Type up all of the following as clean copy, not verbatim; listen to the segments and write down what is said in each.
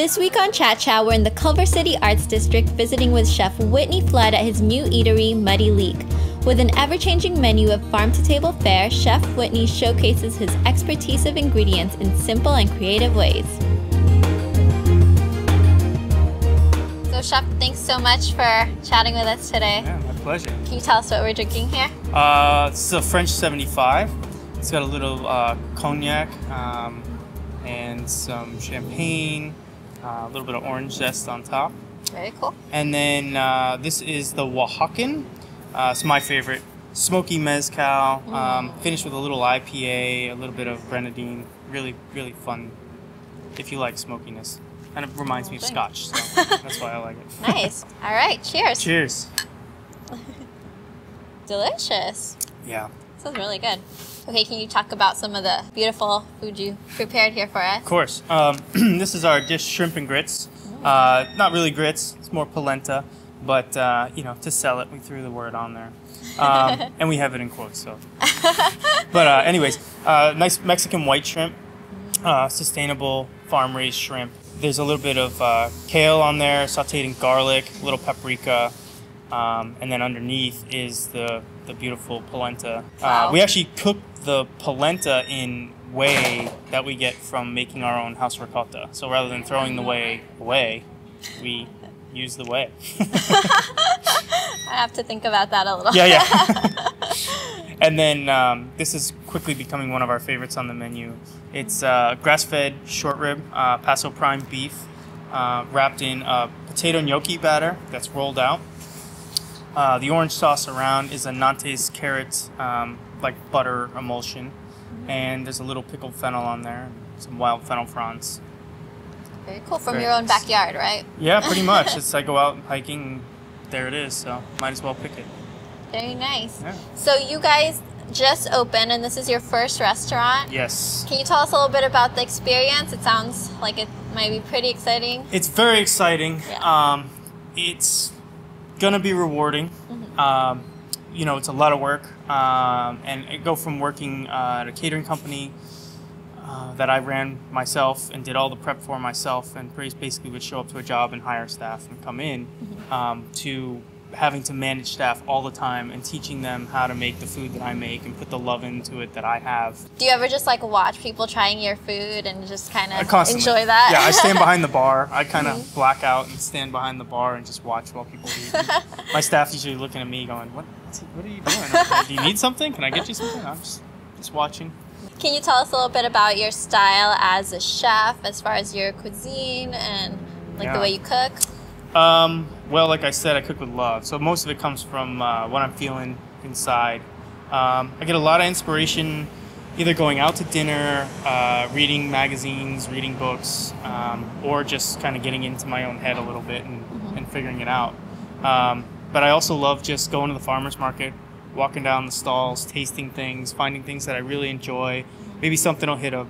This week on Chow, we're in the Culver City Arts District visiting with Chef Whitney Flood at his new eatery, Muddy Leek. With an ever-changing menu of farm-to-table fare, Chef Whitney showcases his expertise of ingredients in simple and creative ways. So Chef, thanks so much for chatting with us today. Yeah, my pleasure. Can you tell us what we're drinking here? This is a French 75. It's got a little cognac and some champagne, a little bit of orange zest on top. Very cool. And then this is the Oaxacan. It's my favorite. Smoky mezcal, finished with a little IPA, a little bit of grenadine. Really, really fun if you like smokiness. Kind of reminds me of Scotch, so that's why I like it. Nice. All right, cheers. Cheers. Delicious. Yeah. Sounds really good. Okay, can you talk about some of the beautiful food you prepared here for us? Of course. This is our dish, shrimp and grits. Not really grits, it's more polenta, but you know, to sell it, we threw the word on there. And we have it in quotes, so. But anyways, nice Mexican white shrimp, sustainable farm-raised shrimp. There's a little bit of kale on there, sauteed in garlic, a little paprika, and then underneath is the beautiful polenta. Wow. We actually cook the polenta in whey that we get from making our own house ricotta. So rather than throwing the whey away, we use the whey. I have to think about that a little. Yeah. And then this is quickly becoming one of our favorites on the menu. It's grass-fed short rib, Paso Prime beef, wrapped in potato gnocchi batter that's rolled out. The orange sauce around is a Nantes carrot, like butter emulsion, and there's a little pickled fennel on there, some wild fennel fronds. Very cool. From your own backyard, right? Yeah, pretty much. I go out hiking, and there it is, so might as well pick it. Very nice. Yeah. So you guys just opened, and this is your first restaurant. Yes. Can you tell us a little bit about the experience? It sounds like it might be pretty exciting. It's very exciting. Yeah. It's gonna be rewarding. You know, it's a lot of work, and I go from working at a catering company that I ran myself and did all the prep for myself, and basically would show up to a job and hire staff and come in, to having to manage staff all the time and teaching them how to make the food that I make and put the love into it that I have. Do you ever just like watch people trying your food and just kind of Constantly. enjoy that? Yeah, I stand behind the bar. I kind of black out and stand behind the bar and just watch while people eat. My staff usually looking at me going, what are you doing? Like, do you need something? Can I get you something? I'm just watching. Can you tell us a little bit about your style as a chef, as far as your cuisine and like the way you cook? Well, like I said, I cook with love. So most of it comes from what I'm feeling inside. I get a lot of inspiration either going out to dinner, reading magazines, reading books, or just kind of getting into my own head a little bit and figuring it out. But I also love just going to the farmer's market, walking down the stalls, tasting things, finding things that I really enjoy. Maybe something will hit a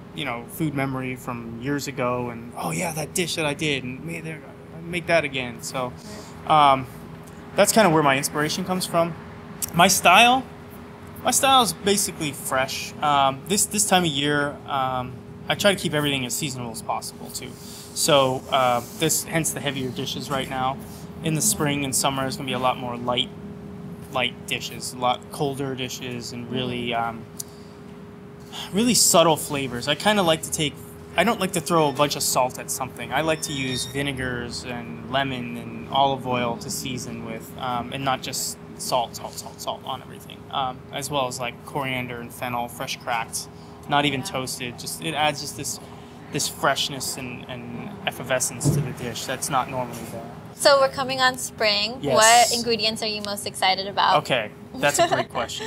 food memory from years ago, and oh yeah, that dish that I did, and make that again. So that's kind of where my inspiration comes from. My style is basically fresh. This time of year, I try to keep everything as seasonal as possible too. So hence the heavier dishes right now. In the spring and summer, there's gonna be a lot more light dishes, a lot colder dishes, and really really subtle flavors. I kind of like to I don't like to throw a bunch of salt at something. I like to use vinegars and lemon and olive oil to season with, and not just salt on everything. As well as like coriander and fennel, fresh cracked, not even toasted. It adds just this freshness and effervescence to the dish that's not normally there. So we're coming on spring. Yes. What ingredients are you most excited about? Okay, that's a great question.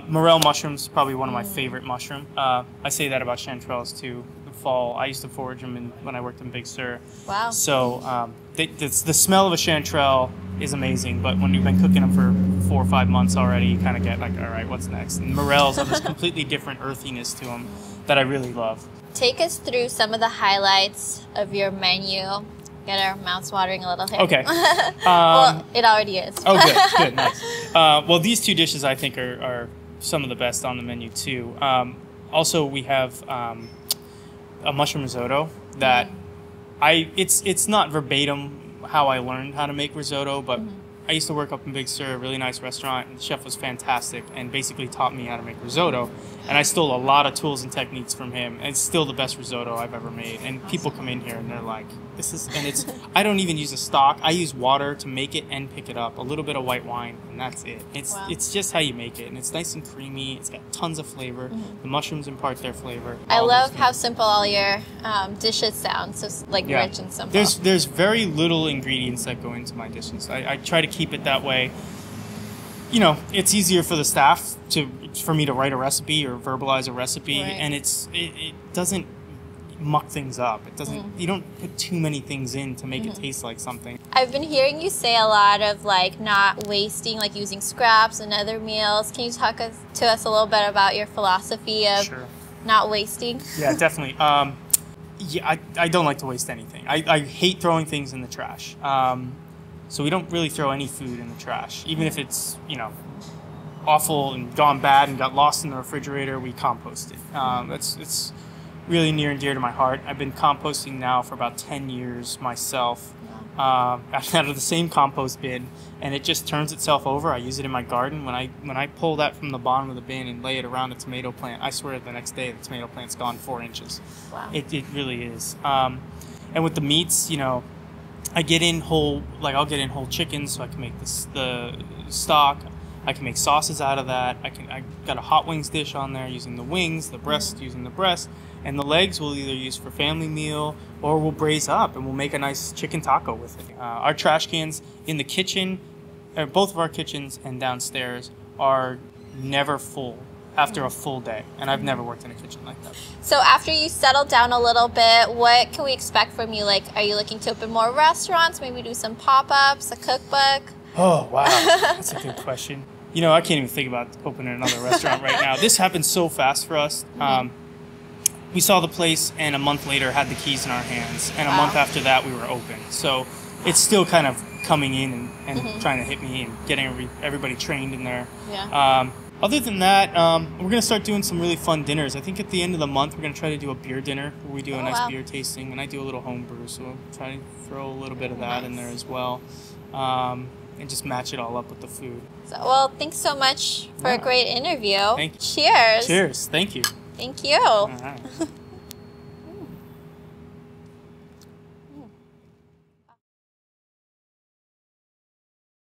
Morel mushrooms is probably one of my favorite mushroom. I say that about chanterelles too. The fall, I used to forage them when I worked in Big Sur. Wow. So the smell of a chanterelle is amazing, but when you've been cooking them for 4 or 5 months already, you kind of get like, all right, what's next? And morels have this completely different earthiness to them that I really love. Take us through some of the highlights of your menu. Get our mouths watering a little here. Okay. Well, it already is. Oh, good, nice. Well, these two dishes I think are some of the best on the menu too. Also, we have a mushroom risotto that It's not verbatim how I learned how to make risotto, but I used to work up in Big Sur, a really nice restaurant, and the chef was fantastic and basically taught me how to make risotto. And I stole a lot of tools and techniques from him, and it's still the best risotto I've ever made. And people come in here and they're like, I don't even use a stock. I use water to make it and pick it up, a little bit of white wine, and that's it. It's just how you make it, and it's nice and creamy. It's got tons of flavor. The mushrooms impart their flavor. I love how simple all your dishes sound, so rich and simple. There's very little ingredients that go into my dishes. I try to keep it that way. You know, it's easier for the staff for me to write a recipe or verbalize a recipe, and it doesn't muck things up. It doesn't. You don't put too many things in to make it taste like something. I've been hearing you say a lot of not wasting, using scraps and other meals. Can you talk to us a little bit about your philosophy of not wasting? Yeah, definitely. I don't like to waste anything. I hate throwing things in the trash. So we don't really throw any food in the trash. Even if it's, awful and gone bad and got lost in the refrigerator, we compost it. It's really near and dear to my heart. I've been composting now for about 10 years myself, out of the same compost bin, and it just turns itself over. I use it in my garden. When I pull that from the bottom of the bin and lay it around a tomato plant, I swear the next day the tomato plant's gone 4 inches. Wow. It really is. And with the meats, I get in whole, I'll get in whole chicken so I can make the stock. I can make sauces out of that. I got a hot wings dish on there using the wings, the breast using the breast, and the legs we'll either use for family meal or we'll braise up and we'll make a nice chicken taco with it. Our trash cans in the kitchen, both of our kitchens and downstairs, are never full after a full day, and I've never worked in a kitchen like that. So after you settle down a little bit, what can we expect from you? Are you looking to open more restaurants, maybe do some pop-ups, a cookbook? Oh, wow. That's a good question. I can't even think about opening another restaurant right now. This happened so fast for us. We saw the place, and a month later had the keys in our hands, and a month after that we were open. So it's still kind of coming in and trying to hit me and getting everybody trained in there. Yeah. Other than that, we're going to start doing some really fun dinners. I think at the end of the month, we're going to try to do a beer dinner where we do a nice beer tasting, and I do a little home brew, so we'll try to throw a little bit of that in there as well, and just match it all up with the food. Well, thanks so much for a great interview. Thank you. Cheers. Cheers. Thank you. Thank you. All right.